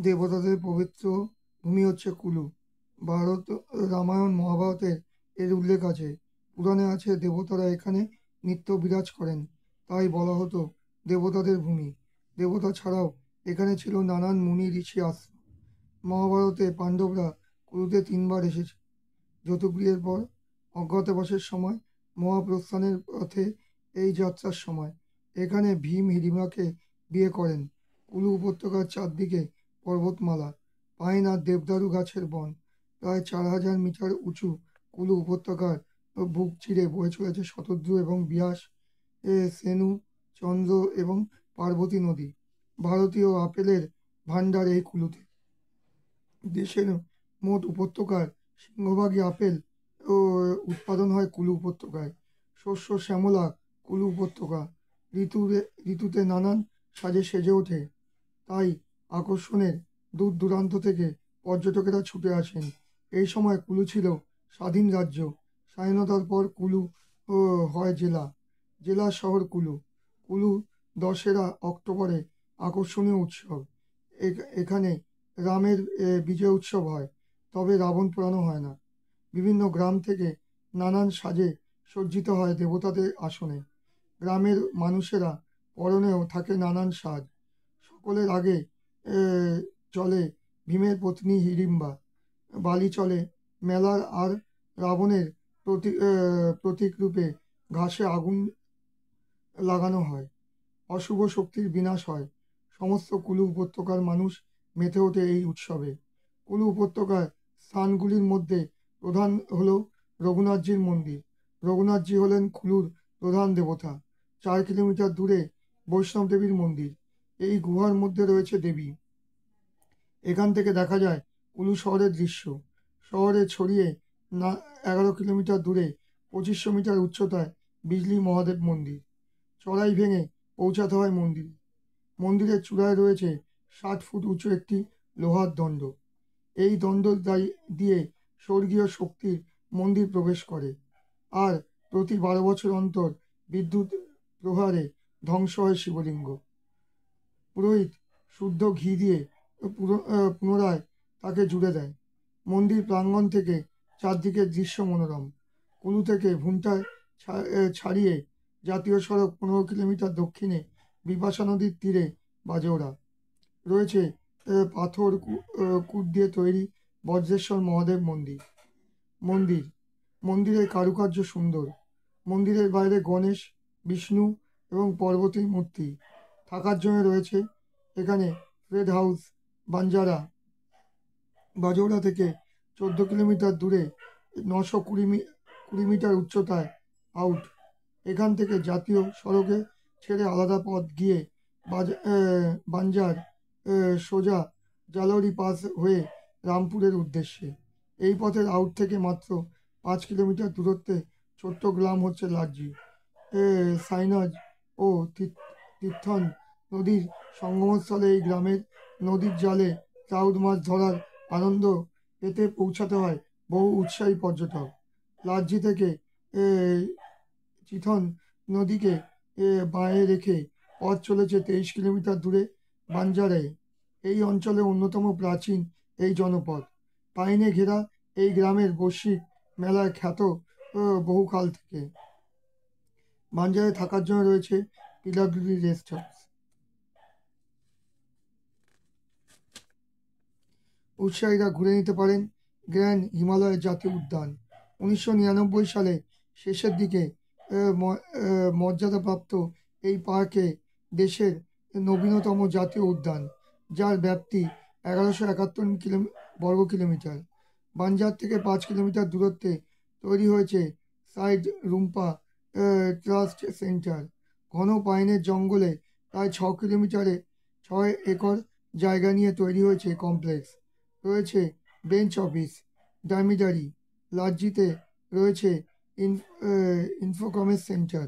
দেবতাদের পবিত্র ভূমি হচ্ছে কুলু। ভারত, রামায়ণ, মহাভারতের এর উল্লেখ আছে। পুরাণে আছে দেবতারা এখানে নিত্য বিরাজ করেন, তাই বলা হতো দেবতাদের ভূমি। দেবতা ছাড়াও এখানে ছিল নানান মুনি ঋষি আশ্রম। মহাভারতে পাণ্ডবরা কুরুতে 3 বার এসেছে। যতুগৃহের পর, অজ্ঞাতবাসের সময়, মহাপ্রস্থানের পথে এই যাত্রার সময়। এখানে ভীম হিড়িম্বাকে বিয়ে করেন। কুলু উপত্যকার চারদিকে পর্বতমালা, পাইন আর দেবদারু গাছের বন। প্রায় 4000 মিটার উঁচু কুলু উপত্যকার বুক চিরে বয়ে চলেছে শতদ্রু এবং বিয়াস, সেনু, চন্দ্র এবং পার্বতী নদী। ভারতীয় আপেলের ভান্ডার এই কুলুতে। দেশের মোট উপত্যকার সিংহভাগই আপেল ও উৎপাদন হয় কুলু উপত্যকায়। শস্য শ্যামলা কুলু উপত্যকা ঋতুতে নানান সাজে সেজে ওঠে। তাই আকর্ষণের দূর দূরান্ত থেকে পর্যটকেরা ছুটে আসেন। এই সময় কুলু ছিল স্বাধীন রাজ্য। স্বাধীনতার পর কুলু ও হয় জেলা। জেলা শহর কুলু। কুলু দশেরা অক্টোবরে আকর্ষণীয় উৎসব। এখানে রামের বিজয় উৎসব হয়, তবে রাবণ পোড়ানো হয় না। বিভিন্ন গ্রাম থেকে নানান সাজে সজ্জিত হয় দেবতাদের আসনে। গ্রামের মানুষেরা পরনেও থাকে নানান সাজ। সকলের আগে এ, চলে ভীমের পত্নী হিড়িম্বা। বালি চলে মেলার আর রাবণের প্রতীক রূপে ঘাসে আগুন লাগানো হয়। অশুভ শক্তির বিনাশ হয়। সমস্ত কুলু উপত্যকার মানুষ মেতে ওঠে এই উৎসবে। কুলু উপত্যকার স্থানগুলির মধ্যে প্রধান হল রঘুনাথজির মন্দির। রঘুনাথজি হলেন কুলুর প্রধান দেবতা। 4 কিলোমিটার দূরে বৈষ্ণব দেবীর মন্দির। এই গুহার মধ্যে রয়েছে দেবী। এখান থেকে দেখা যায় কুলু শহরের দৃশ্য। শহরে ছড়িয়ে না 11 কিলোমিটার দূরে 2500 মিটার উচ্চতায় বিজলি মহাদেব মন্দির। চড়াই ভেঙে পৌঁছাতে হয় মন্দিরে। মন্দিরের চূড়ায় রয়েছে 60 ফুট উঁচু একটি লোহার দণ্ড। এই দণ্ড দিয়ে স্বর্গীয় শক্তির মন্দির প্রবেশ করে। আর প্রতি 12 বছর অন্তর বিদ্যুৎ প্রহারে ধ্বংস হয় শিবলিঙ্গ। পুরোহিত শুদ্ধ ঘি দিয়ে পুনরায় তাকে জুড়ে দেয়। মন্দির প্রাঙ্গণ থেকে চারদিকের দৃশ্য মনোরম। কুলু থেকে ভুন্টায় ছাড়িয়ে জাতীয় সড়ক 15 কিলোমিটার দক্ষিণে বিপাশা নদীর তীরে বাজেওড়া রয়েছে পাথর কুট দিয়ে তৈরি বজ্রেশ্বর মহাদেব মন্দির। মন্দির মন্দিরের কারুকার্য সুন্দর। মন্দিরের বাইরে গণেশ, বিষ্ণু এবং পার্বতীর মূর্তি। থাকার জন্য রয়েছে এখানে ফ্রেড হাউস। বাঞ্জারা বাজৌড়া থেকে 14 কিলোমিটার দূরে 920 মিটার উচ্চতায় আউট। এখান থেকে জাতীয় সড়কে ছেড়ে আলাদা পথ গিয়ে বাঞ্জার সোজা জালোরি পাস হয়ে রামপুরের উদ্দেশ্যে। এই পথের আউট থেকে মাত্র 5 কিলোমিটার দূরত্বে ছোট্ট গ্রাম হচ্ছে লার্জি। সাইনাজ ও তীর্থন নদীর সঙ্গমস্থলে এই গ্রামের নদীর জালে ট্রাউট মাছ ধরার আনন্দ পেতে পৌঁছাতে হয় বহু উৎসাহী পর্যটক। লার্জি থেকে এ, চিথন নদীকে বাঁয়ে রেখে পথ চলেছে 23 কিলোমিটার দূরে বাঞ্জারায়। এই অঞ্চলে অন্যতম প্রাচীন এই জনপদ। পাইনে ঘেরা এই গ্রামের বৈশ্বিক মেলায় খ্যাত বহুকাল থেকে। বাঞ্জারায় থাকার জন্য রয়েছে পিলাগ্রি রেস্ট হাউস। উৎসাহীরা ঘুরে নিতে পারেন গ্র্যান্ড হিমালয় জাতীয় উদ্যান। 1999 সালে শেষের দিকে মর্যাদাপ্রাপ্ত এই পার্কে দেশের নবীনতম জাতীয় উদ্যান, যার ব্যাপ্তি 1171 বর্গ কিলোমিটার। বাঞ্জার থেকে 5 কিলোমিটার দূরত্বে তৈরি হয়েছে সাইড রুম্পা ট্রাস্ট সেন্টার। ঘন পাইনের জঙ্গলে প্রায় 6 কিলোমিটারে 6 একর জায়গা নিয়ে তৈরি হয়েছে কমপ্লেক্স। রয়েছে বেঞ্চ অফিস, ডামিডারি। লার্জিতে রয়েছে ইনফোকমের সেন্টার।